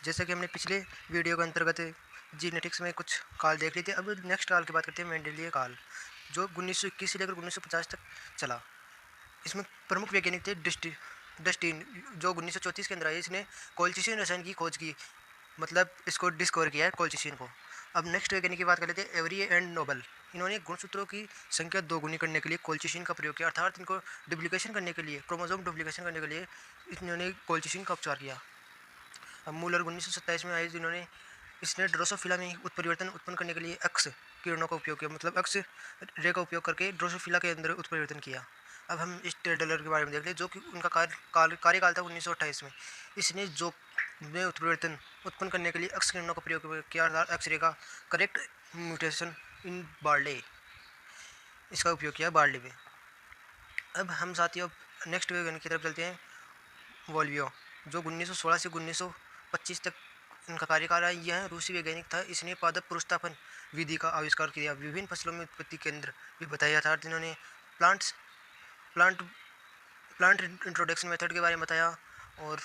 जैसे कि हमने पिछले वीडियो के अंतर्गत जीनेटिक्स में कुछ काल देख ली थी। अब नेक्स्ट काल की बात करते हैं, मेंडेलिय काल, जो 1921 से लेकर 1950 तक चला। इसमें प्रमुख वैज्ञानिक थे डस्टिन, जो 1934 के अंदर आए। इसने कोल्चिसिन रसायन की खोज की, मतलब इसको डिस्कवर किया है कोल्चिसिन को। अब नेक्स्ट वैज्ञानिक की बात कर लेते हैं, एवरी एंड नोबल। इन्होंने गुणसूत्रों की संख्या दोगुनी करने के लिए कोल्चिसिन का प्रयोग किया, अर्थात इनको डुप्लीकेशन करने के लिए, क्रोमोसोम डुप्लीकेशन करने के लिए इन्होंने कोल्चिसिन का उपचार किया। अब मूलर 1927 में आए, जिन्होंने इसने ड्रोसोफिला में उत्परिवर्तन उत्पन्न करने के लिए एक्स किरणों का उपयोग किया, मतलब एक्स रे का उपयोग करके ड्रोसोफिला के अंदर उत्परिवर्तन किया। अब हम इस टेडलर के बारे में देख लें, जो कि उनका कार्यकाल था 1928 में। इसने जो में उत्परिवर्तन उत्पन्न करने के लिए एक्स किरणों का प्रयोग किया, अर्थात एक्स रे का करेक्ट म्यूटेशन इन बार्ले, इसका उपयोग किया बार्ले में। अब हम साथियों नेक्स्ट वैज्ञानिक की तरफ चलते हैं, वोल्वियो, जो 1916 से 1925 तक इनका कार्यकाल है। यह रूसी वैज्ञानिक था। इसने पादप पुरुषतापन विधि का आविष्कार किया, विभिन्न फसलों में उत्पत्ति केंद्र भी बताया था। इन्होंने plants plant plant introduction method के बारे में बताया, और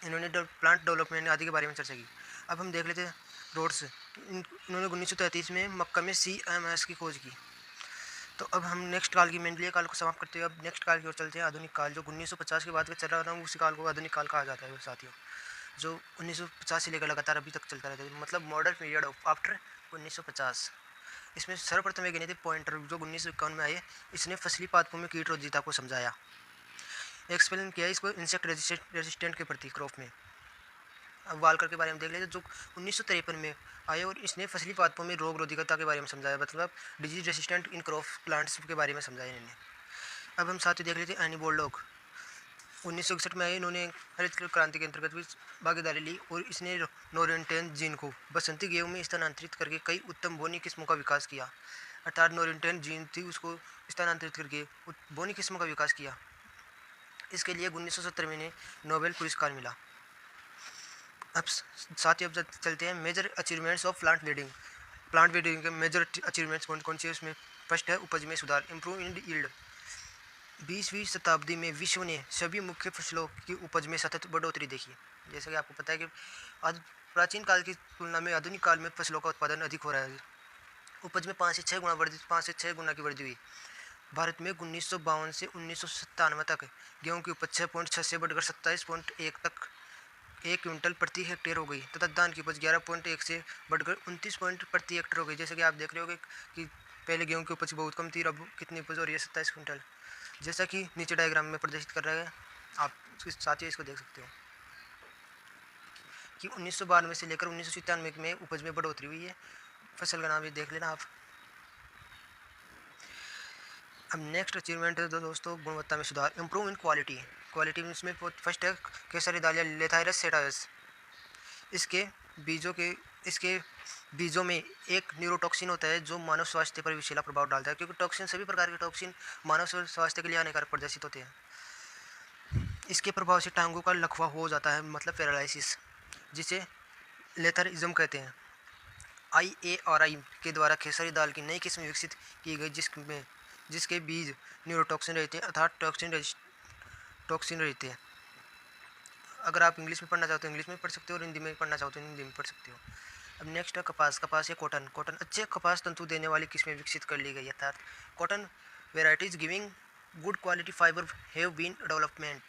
इन्होंने प्लांट डेवलपमेंट आदि के बारे में चर्चा की। अब हम देख लेते हैं रोड्स। इन्होंने 1933 में मक्का में CMS की खोज की। तो अब हम नेक्स्ट काल की मेंडेलिय काल को समाप्त करते हुए अब नेक्स्ट काल की ओर चलते हैं, आधुनिक काल, जो 1950 के बाद का चल रहा है। उसी काल को आधुनिक काल कहा जाता है साथियों, जो 1950 से लेकर लगातार अभी तक चलता रहता है, मतलब मॉडर्न पीरियड ऑफ आफ्टर 1950। इसमें सर्वप्रथम वैज्ञानिक थे पॉइंटर, जो 1951 में आए। इसने फसली पादपों में कीट रोधिता को समझाया, एक्सप्लेन किया इसको इंसेक्ट रेजिस्टेंट के प्रति क्रॉप में। अब वालकर के बारे में देख लेते, जो 1953 में आए, और इसने फसली पादपों में रोग रोधिकता के बारे में समझाया, मतलब disease resistant in crop plants के बारे में समझाया इन्होंने। अब हम साथ ही देख लेते हैं एनी बोल्डॉग, 1961 में आए। इन्होंने हरित क्रांति के अंतर्गत भी भागीदारी ली, और इसने नोरेंटेन जीन को बसंती गेहूं में स्थानांतरित करके कई उत्तम बोनी किस्मों का विकास किया, अर्थात नोरेंटेन जीन थी, उसको स्थानांतरित करके बोनी किस्मों का विकास किया। इसके लिए 1970 में इन्हें नोबेल पुरस्कार मिला। अब साथ ही अब चलते हैं major achievements of plant breeding के मेजर अचीवमेंट्स कौन कौन से। उसमें फर्स्ट है उपज में सुधार, इम्प्रूव इन यील्ड। 20वीं शताब्दी में विश्व ने सभी मुख्य फसलों की उपज में सतत बढ़ोतरी देखी। जैसा कि आपको पता है कि आज प्राचीन काल की तुलना में आधुनिक काल में फसलों का उत्पादन अधिक हो रहा है। उपज में 5 से 6 गुना की वृद्धि हुई। भारत में 1952 से 1997 तक गेहूं की उपज 6.6 से बढ़कर 27.1 तक 1 क्विंटल प्रति हेक्टेयर हो गई, तथा धान की उपज 11.1 से बढ़कर 29 पॉइंट प्रति हेक्टेयर हो गई। जैसे कि आप देख रहे होगे कि पहले गेहूं की उपज बहुत कम थी, अब कितनी उपज हो रही है, 27 क्विंटल, जैसा कि नीचे डायग्राम में प्रदर्शित कर रहा है। आप साथ ही इसको देख सकते हो कि 1992 से लेकर 1997 में उपज में बढ़ोतरी हुई है। फसल का नाम भी देख लेना आप। अब नेक्स्ट अचीवमेंट है दोस्तों, गुणवत्ता में सुधार, इम्प्रूव इन क्वालिटी में इसमें फर्स्ट है केसरी दालिया लेथाइरस सेटायस। इसके बीजों में एक न्यूरोटॉक्सिन होता है, जो मानव स्वास्थ्य पर विषैला प्रभाव डालता है, क्योंकि टॉक्सिन, सभी प्रकार के टॉक्सिन मानव स्वास्थ्य के लिए हानिकारक प्रदर्शित होते हैं। इसके प्रभाव से टांगों का लकवा हो जाता है, मतलब पैरालिसिस, जिसे लेथरिज्म कहते हैं। IARI के द्वारा खेसारी दाल की नई किस्म विकसित की गई, जिसके बीज न्यूरोटॉक्सिन रहते हैं, अर्थात टॉक्सिन रहते हैं। अगर आप इंग्लिश में पढ़ना चाहते हो इंग्लिश में पढ़ सकते हो, और हिंदी में पढ़ना चाहते हो हिंदी में पढ़ सकते हो। अब नेक्स्ट है कपास या कॉटन अच्छे कपास तंतु देने वाली किस्में विकसित कर ली गई, अर्थात cotton varieties giving good quality fibre have been development,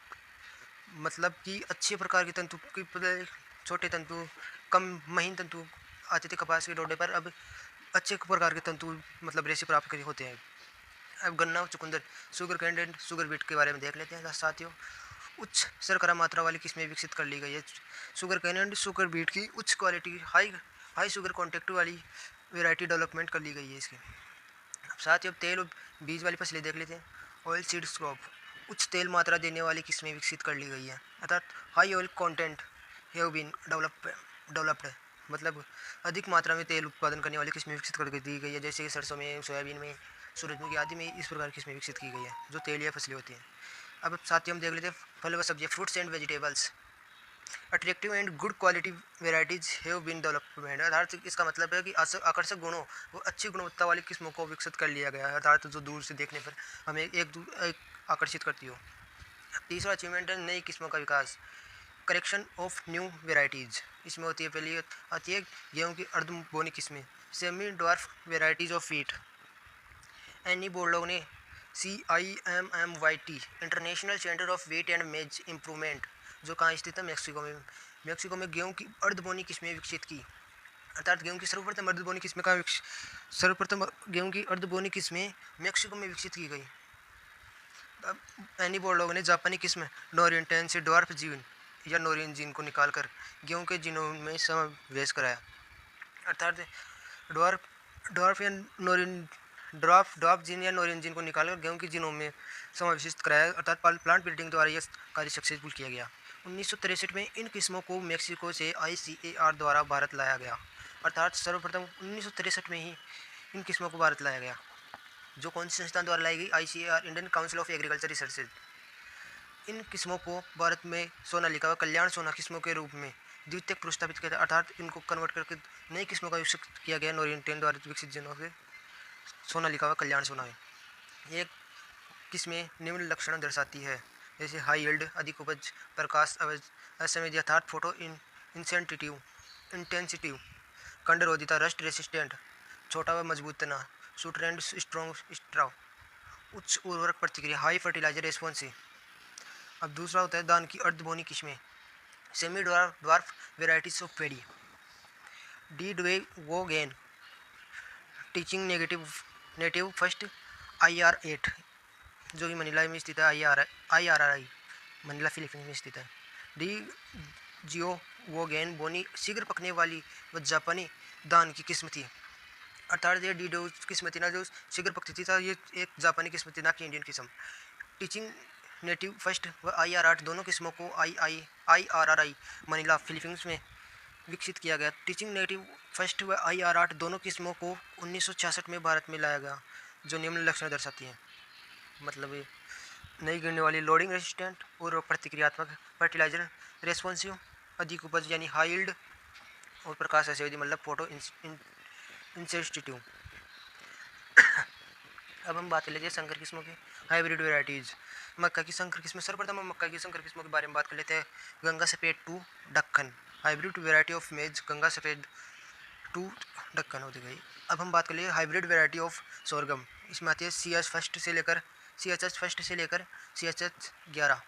मतलब कि अच्छे प्रकार के तंतु की, छोटे तंतु, कम महीन तंतु आते थे कपास के डोडे पर, अब अच्छे प्रकार के तंतु, मतलब रेशे प्राप्त होते हैं। अब गन्ना, चुकंदर, sugar cane and sugar beet के बारे में देख लेते हैं साथियों। उच्च शर्करा मात्रा वाली किस्में विकसित कर ली गई है। Sugar cane and sugar beet की उच्च क्वालिटी हाई शुगर कॉन्टेक्ट वाली वेराइटी डेवलपमेंट कर ली गई है इसकी। साथ ही अब तेल और बीज वाली फसलें देख लेते हैं। ऑयल सीड्स क्रॉप, उच्च तेल मात्रा देने वाली किस्में विकसित कर ली गई है, अर्थात high oil content have been developed, मतलब अधिक मात्रा में तेल उत्पादन करने वाली किस्में विकसित कर दी गई है, जैसे कि सरसों में, सोयाबीन में, सूरजमुखी आदि में इस प्रकार की किस्में विकसित की गई है, जो तेलीय फसलें होती हैं। अब साथ ही हम देख लेते हैं फल व सब्जियाँ, fruits and vegetables. Attractive and good quality varieties have been development, अर्थात इसका मतलब है कि आकर्षक गुणों व अच्छी गुणवत्ता वाली किस्मों को विकसित कर लिया गया है, अर्थात जो दूर से देखने पर हमें एक आकर्षित करती हो। तीसरा अचीवमेंट है नई किस्मों का विकास, करेक्शन ऑफ न्यू वेराइटीज़, इसमें होती है पहली आती है गेहूँ की अर्ध बोनी किस्में, semi dwarf varieties of wheat. एनी बोर्डोग ने CIMMYT international centre of wheat and maize improvement, जो कहाँ स्थित है, मैक्सिको में गेहूँ की अर्ध बोनी किस्में विकसित की। अर्थात गेहूँ की सर्वप्रथम अर्धबोनी किस्में कहाँ सर्वप्रथम गेहूँ की अर्धबोनी किस्में मैक्सिको में विकसित की गई। अब एनी बोर्डोग ने जापानी किस्म नोरिएंटेन से ड्वार्फ जीन या नोरियन जीन को निकालकर गेहूँ के जीनों में समावेश कराया। अर्थात ड्वार्फ ड्वार्फ या नोरियन ड्वार्फ जीन या नोरियन जीन को निकालकर गेहूँ के जीनों में समावेशित कराया। अर्थात प्लांट ब्रीडिंग द्वारा यह कार्य सक्सेसफुल किया गया। 1963 में इन किस्मों को मैक्सिको से ICAR द्वारा भारत लाया गया। अर्थात सर्वप्रथम 1963 में ही इन किस्मों को भारत लाया गया। जो कौन सी संस्थान द्वारा लाई गई, ICAR, Indian council of agriculture research. इन किस्मों को भारत में सोनालिका व कल्याण सोना किस्मों के रूप में द्वितीयक प्रोत्साहित किया था। अर्थात इनको कन्वर्ट करके नई किस्मों का विकसित किया गया नोरिएंटेन द्वारा विकसित जिनों से सोनालिका व कल्याण सोना है। ये किस्में निम्न लक्षण दर्शाती है, जैसे हाई यील्ड, अधिक उपज, प्रकाश असमय अर्थात फोटो इंटेंसिटिव, कंडरोधिता, रस्ट रेसिस्टेंट, छोटा व मजबूत तना, शूटर एंड स्ट्रॉन्ग स्ट्राव, उच्च उर्वरक प्रतिक्रिया, हाई फर्टिलाइजर रेस्पॉन्सिव। अब दूसरा होता है धान की अर्धबोनी किस्में, semi dwarf varieties of pedi, D डवे वो gain, teaching native first IR8, जो कि मनीला में स्थित है, IRRI मनीला फिलीपींस में स्थित है। डी जियो वो गेन बोनी शीघ्र पकने वाली व जापानी धान की किस्म थी। अर्थात ये डी डो किस्म थी ना जो शीघ्र पकती थी, ये एक जापानी किस्म थी ना कि इंडियन किस्म। टीचिंग नेटिव फर्स्ट व IR8 दोनों किस्मों को IRRI मनीला फिलीपींस में विकसित किया गया। टीचिंग नेटिव फर्स्ट व IR8 दोनों किस्मों को 1966 में भारत में लाया गया, जो निम्न लक्षण दर्शाती हैं। मतलब ये नहीं गिरने वाली, लोडिंग रेसिस्टेंट और प्रतिक्रियात्मक, फर्टिलाइजर रेस्पॉन्सिव, अधिक उपज यानी हाई यील्ड, और प्रकाश असंवेदी मतलब फोटो इंसेंसिटिव। अब हम बात कर लेते हैं संकर किस्मों की हाइब्रिड वेराइटीज़। मक्का की संकर किस्में, सर्वप्रथम हम मक्का की संकर किस्मों के बारे में बात कर लेते हैं। Ganga Safed to Deccan, hybrid variety of maize Ganga Safed to Deccan होती गई। अब हम बात कर लेते हाइब्रिड वेराइटी ऑफ सोरगम, इसमें आती है CHH फर्स्ट से लेकर CHH 11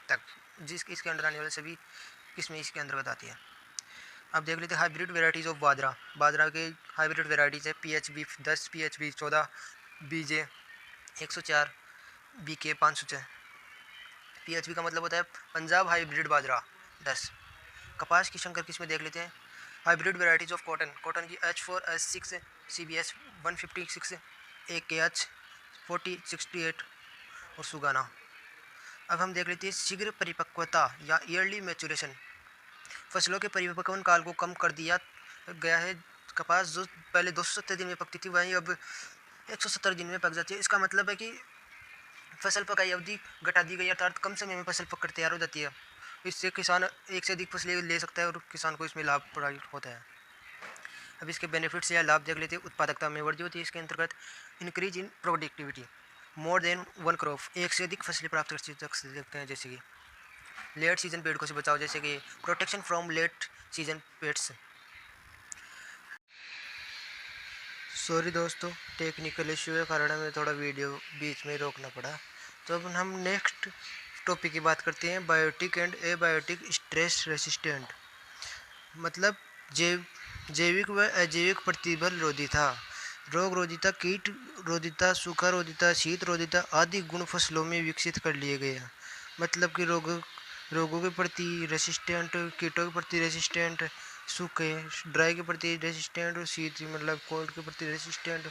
तक, इसके अंडर आने वाले सभी किस्में इसके अंतर्गत आती है। अब देख लेते हैं हाइब्रिड वेराइटीज़ ऑफ बाजरा के हाइब्रिड वेराइटीज़ है PHB 10, PHB 14, BJ 104, BK 506। PHB का मतलब होता है पंजाब हाइब्रिड बाजरा 10। कपास की संकर किस्में देख लेते हैं। हाइब्रिड वेराइटीज़ ऑफ कॉटन की H4S6, CBS 156, AKH 4068 और सुगाना। अब हम देख लेते हैं शीघ्र परिपक्वता या ईयरली मैचुरेशन, फसलों के परिपक्वन काल को कम कर दिया गया है। कपास जो पहले 270 दिन में पकती थी वहीं अब 170 दिन में पक जाती है। इसका मतलब है कि फसल पकाई अवधि घटा दी गई, अर्थात कम समय में फसल पककर तैयार हो जाती है। इससे किसान एक से अधिक फसलें ले सकता है और किसान को इसमें लाभ प्राप्त होता है। अब इसके बेनिफिट्स या लाभ देख लेते हैं। उत्पादकता में वृद्धि होती है इसके अंतर्गत। Increase in productivity, more than one crop, एक से अधिक फसलें प्राप्त कर सकते हैं, जैसे कि लेट सीजन पेड़ों से बचाव, जैसे कि protection from late season pests. Sorry दोस्तों, टेक्निकल इश्यू के कारण हमें थोड़ा वीडियो बीच में रोकना पड़ा। तो अब हम नेक्स्ट टॉपिक की बात करते हैं, biotic and abiotic stress resistant, मतलब जैविक व अजैविक प्रतिबल रोधिता, रोग रोधिता, कीट रोधिता, सूखा रोधिता, शीत रोधिता आदि गुण फसलों में विकसित कर लिए गए हैं। मतलब कि रोगों के प्रति रेसिस्टेंट, कीटों के प्रति रेसिस्टेंट, सूखे ड्राई के प्रति रेसिस्टेंट और शीत मतलब कोल्ड के प्रति रेसिस्टेंट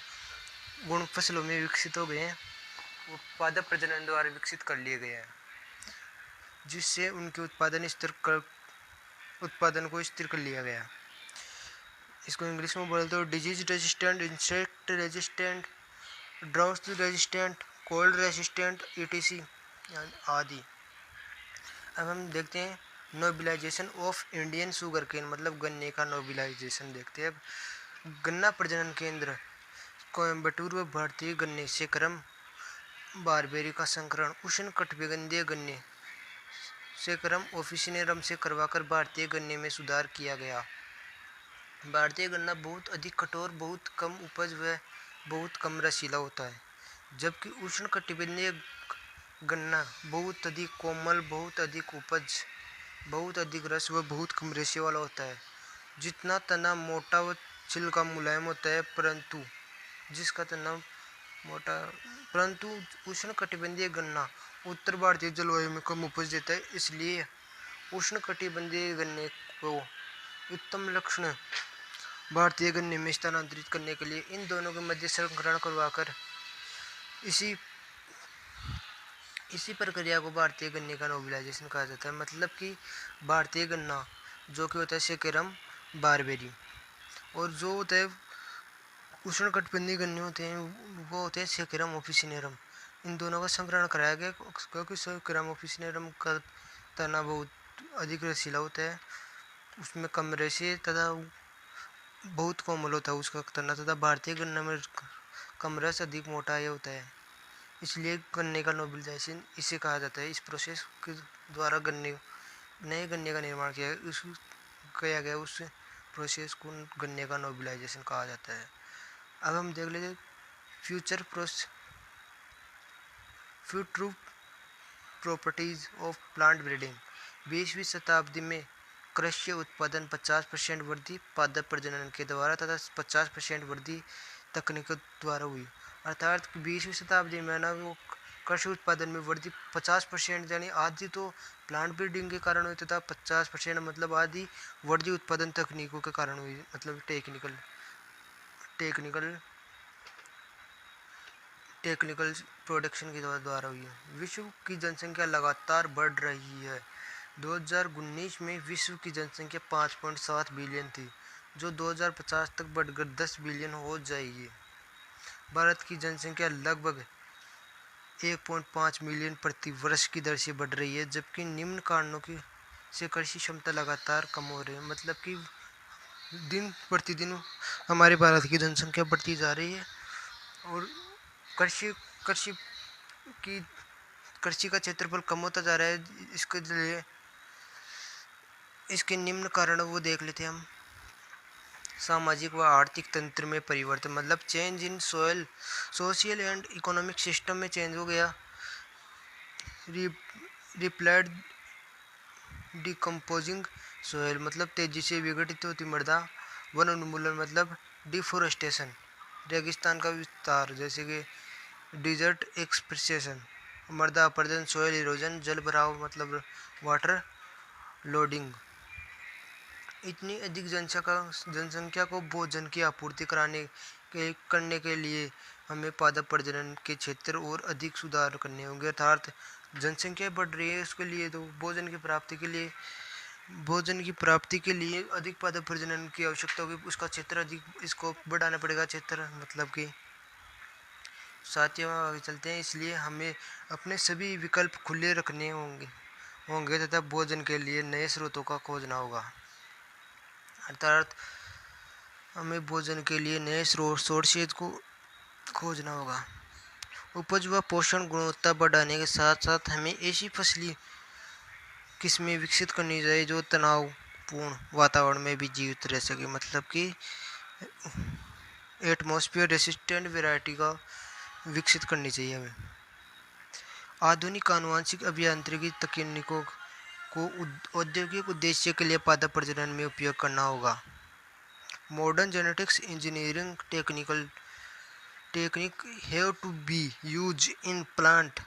गुण फसलों में विकसित हो गए हैं, वो पादप प्रजनन द्वारा विकसित कर लिए गए हैं, जिससे उनके उत्पादन को स्थिर कर लिया गया। इसको इंग्लिश में बोलते हो disease resistant, insect resistant, drought resistant, cold resistant ETC आदि। अब हम देखते हैं नोबिलाइजेशन ऑफ इंडियन शुगर केन, मतलब गन्ने का नोबिलाइजेशन देखते हैं। अब गन्ना प्रजनन केंद्र कोयम्बटूर व भारतीय गन्ने से क्रम बारबेरी का संकरण, उष्ण कटिबंधीय गन्ने सेक्रम ऑफिसिनेरम से करवाकर भारतीय गन्ने में सुधार किया गया। भारतीय गन्ना बहुत अधिक कठोर, बहुत कम उपज व बहुत कम रसीला होता है, जबकि उष्णकटिबंधीय गन्ना बहुत अधिक कोमल, बहुत अधिक उपज, बहुत अधिक रस व बहुत कम रेशे वाला होता है। जितना तना मोटा व छिलका मुलायम होता है, जिसका तना मोटा परंतु उष्णकटिबंधीय गन्ना उत्तर भारतीय जलवायु में कम उपज देता है। इसलिए उष्णकटिबंधीय गन्ने को उत्तम लक्षण भारतीय गन्ने में स्थानांतरित करने के लिए इन दोनों के मध्य संकरण करवाकर इसी प्रक्रिया को भारतीय गन्ने का नोबलाइजेशन कहा जाता है। मतलब कि भारतीय गन्ना जो कि होता है सेकेरम बारबेरी, और जो होता है उष्णकटिबंधीय गन्ने होते हैं वो होते हैं सेकेरम ऑफिसिनेरम। इन दोनों का संकरण कराया गया क्योंकि सेकेरम ऑफिसिनेरम का तना बहुत अधिक रसीला होता है, उसमें कम रेशे तथा बहुत कोमल होता है उसका तना, तथा भारतीय गन्ना में कम रस, अधिक मोटा ये होता है। इसलिए गन्ने का नोबलाइजेशन इसे कहा जाता है। इस प्रोसेस के द्वारा नए गन्ने का निर्माण किया गया उस प्रोसेस को गन्ने का नोबलाइजेशन कहा जाता है। अब हम देख लेते future properties of plant breeding. 20वीं शताब्दी में कृषि उत्पादन 50% वृद्धि पादप प्रजनन के द्वारा तथा 50% वृद्धि तकनीक द्वारा हुई। अर्थात 20वीं शताब्दी में ना वो कृषि उत्पादन में वृद्धि 50%, यानी आधी तो प्लांट ब्रीडिंग के कारण हुई तथा 50% मतलब आधी वृद्धि उत्पादन तकनीकों के कारण हुई, मतलब टेक्निकल प्रोडक्शन के द्वारा हुई है। विश्व की जनसंख्या लगातार बढ़ रही है। 2019 में विश्व की जनसंख्या 5.7 बिलियन थी, जो 2050 तक बढ़कर 10 बिलियन हो जाएगी। भारत की जनसंख्या लगभग 1.5 मिलियन प्रति वर्ष की दर से बढ़ रही है, जबकि निम्न कारणों से कृषि क्षमता लगातार कम हो रही है। मतलब कि दिन प्रतिदिन हमारे भारत की जनसंख्या बढ़ती जा रही है और कृषि का क्षेत्रफल कम होता जा रहा है। इसके निम्न कारण वो देख लेते हैं हम। सामाजिक व आर्थिक तंत्र में परिवर्तन, मतलब change in social and economic system में चेंज हो गया। रिप्लाइड डिकम्पोजिंग सोयल, मतलब तेजी से विघटित होती मृदा। वन उन्मूलन मतलब डिफोरेस्टेशन, रेगिस्तान का विस्तार जैसे कि डिजर्ट एक्सप्रेशन। मृदा अपरदन सोयल इरोजन, जल भराव मतलब वाटर लोडिंग। इतनी अधिक जनसंख्या को भोजन की आपूर्ति करने के लिए हमें पादप प्रजनन के क्षेत्र और अधिक सुधार करने होंगे। अर्थात जनसंख्या बढ़ रही है, उसके लिए तो भोजन की प्राप्ति के लिए अधिक पादप प्रजनन की आवश्यकता होगी। उसका क्षेत्र अधिक, इसको बढ़ाना पड़ेगा क्षेत्र, मतलब कि साथियों आगे चलते हैं। इसलिए हमें अपने सभी विकल्प खुले रखने होंगे तथा भोजन के लिए नए स्रोतों का खोजना होगा। अर्थात हमें भोजन के लिए नए सोर्सेज को खोजना होगा। उपज व पोषण गुणवत्ता बढ़ाने के साथ साथ हमें ऐसी फसली किस्में विकसित करनी चाहिए जो तनावपूर्ण वातावरण में भी जीवित रह सके, मतलब कि एटमॉस्फेयर रेसिस्टेंट वैरायटी का विकसित करनी चाहिए हमें। आधुनिक आनुवंशिक अभियांत्रिकी तकनीकों को औद्योगिक उद्देश्य के लिए पादप प्रजनन में उपयोग करना होगा। Modern genetics engineering technique have to be use in plant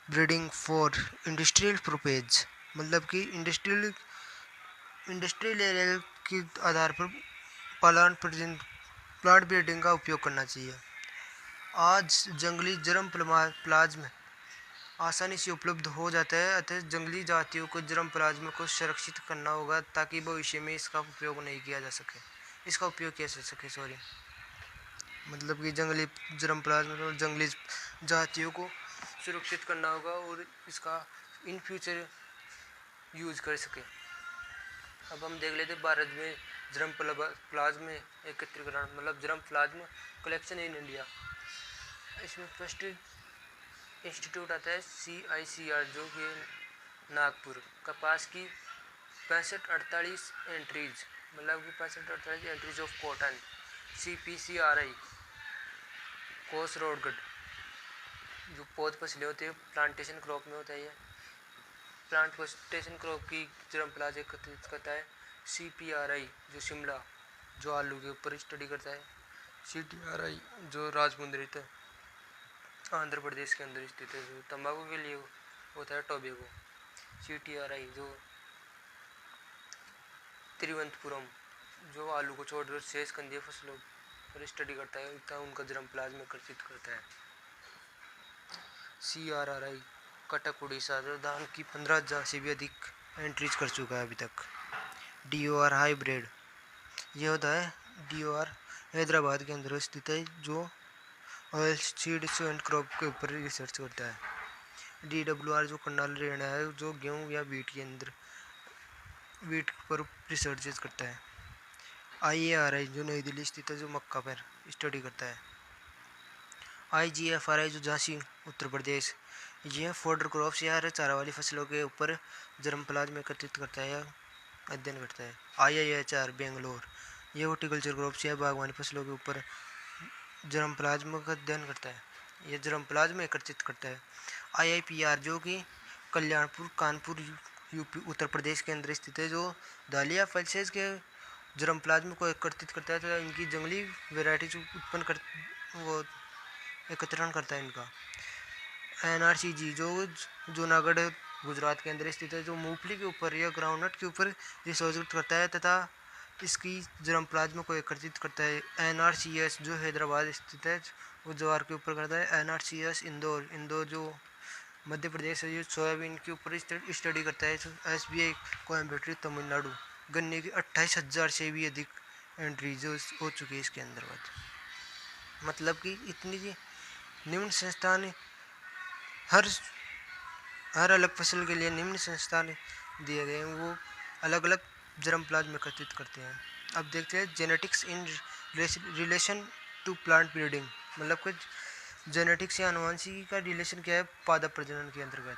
breeding for industrial purpose, मतलब कि इंडस्ट्रियल एरिया के आधार पर प्लांट ब्रीडिंग का उपयोग करना चाहिए। आज जंगली जर्म प्लाज्म आसानी से उपलब्ध हो जाता है, अतः जंगली जातियों को जर्म प्लाज्म को संरक्षित करना होगा ताकि भविष्य में इसका उपयोग किया जा सके। मतलब कि जंगली जर्म प्लाज्म और जंगली जातियों को सुरक्षित करना होगा और इसका इन फ्यूचर यूज कर सके। अब हम देख लेते भारत में जर्म प्लाज्म एकत्रीकरण, मतलब germ plasm collection in India. इसमें फर्स्ट इंस्टीट्यूट आता है CICR, जो कि नागपुर। कपास की 65-48 एंट्रीज, मतलब कि 65-48 एंट्रीज ऑफ कॉटन। CPCRI कोसरोडगढ़, जो पौध फसलें होती है प्लांटेशन क्रॉप में होता है, ये प्लांटेशन क्रॉप की जर्मप्लाज एकत्रित करता है। CPRI जो शिमला, जो आलू के ऊपर स्टडी करता है। CTRI जो राजमुंदरी है, आंध्र प्रदेश के अंदर स्थित है, जो तंबाकू के लिए होता है टोबैको। CTRI जो तिरुवनंतपुरम, जो आलू को छोड़कर शेष कंदीय फसलों पर स्टडी करता है तथा उनका जर्मप्लाज्म एकत्रित करता है। CRRI कटक उड़ीसा, जो धान की 15,000 से भी अधिक एंट्रीज कर चुका है अभी तक। DOR हाइब्रिड, ये होता है DOR हैदराबाद के अंदर स्थित है, जो ऑयल सीड्स एंड क्रॉप के ऊपर रिसर्च करता है। DWR जो करनाल हरियाणा है, जो गेहूँ या वीट पर रिसर्च करता है। IARI जो नई दिल्ली स्थित है, जो मक्का पर स्टडी करता है। IGFRI जो झांसी उत्तर प्रदेश, यह फॉडर क्रॉप्स या चारा वाली फसलों के ऊपर जर्मप्लाज्म एकत्रित करता है या अध्ययन करता है। IIHR बेंगलोर, यह हॉर्टिकल्चर क्रॉप्स या बागवानी फसलों के ऊपर जर्मप्लाज्म का अध्ययन करता है, यह जर्मप्लाज्म एकत्रित करता है। IIPR जो कि कल्याणपुर कानपुर यूपी उत्तर प्रदेश के अंदर स्थित है, जो दालिया पल्सेस के जर्मप्लाज्म को एकत्रित करता है तथा इनकी जंगली वेराइटीज उत्पन्न कर वो एकत्रीकरण करता है इनका। NRCG जो जूनागढ़ गुजरात के अंदर स्थित है, जो मूंगफली के ऊपर या ग्राउंडनट के ऊपर रिसर्च करता है तथा इसकी जर्मप्लाज्म को एकत्रित करता है। NRCS जो हैदराबाद स्थित है, वो ज्वार के ऊपर करता है। NRCS इंदौर जो मध्य प्रदेश है, ये सोयाबीन के ऊपर स्टडी करता है। SBI कोयम्बटूर तमिलनाडु, गन्ने की 28,000 से भी अधिक एंट्री जो हो चुकी है इसके अंतर्गत। मतलब कि इतनी निम्न संस्थान हर अलग फसल के लिए निम्न संस्थान दिए गए हैं, वो अलग अलग जर्मप्लाज्म एकत्रित करते हैं। अब देखते हैं genetics in relation to plant breeding, मतलब कि जेनेटिक्स या आनुवंशिकी का रिलेशन क्या है पादप प्रजनन के अंतर्गत।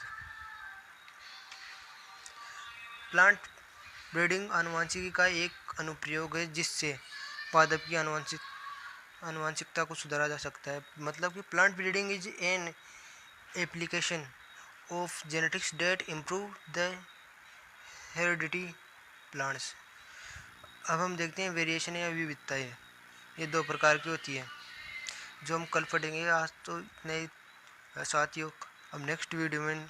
प्लांट ब्रीडिंग आनुवंशिकी का एक अनुप्रयोग है जिससे पादप की आनुवंशिकता को सुधारा जा सकता है। मतलब कि plant breeding is an application of genetics that improve the heredity plants. अब हम देखते हैं वेरिएशन या विविधताएं, ये दो प्रकार की होती है जो हम कल पढ़ेंगे। आज तो नए साथियों, अब नेक्स्ट वीडियो में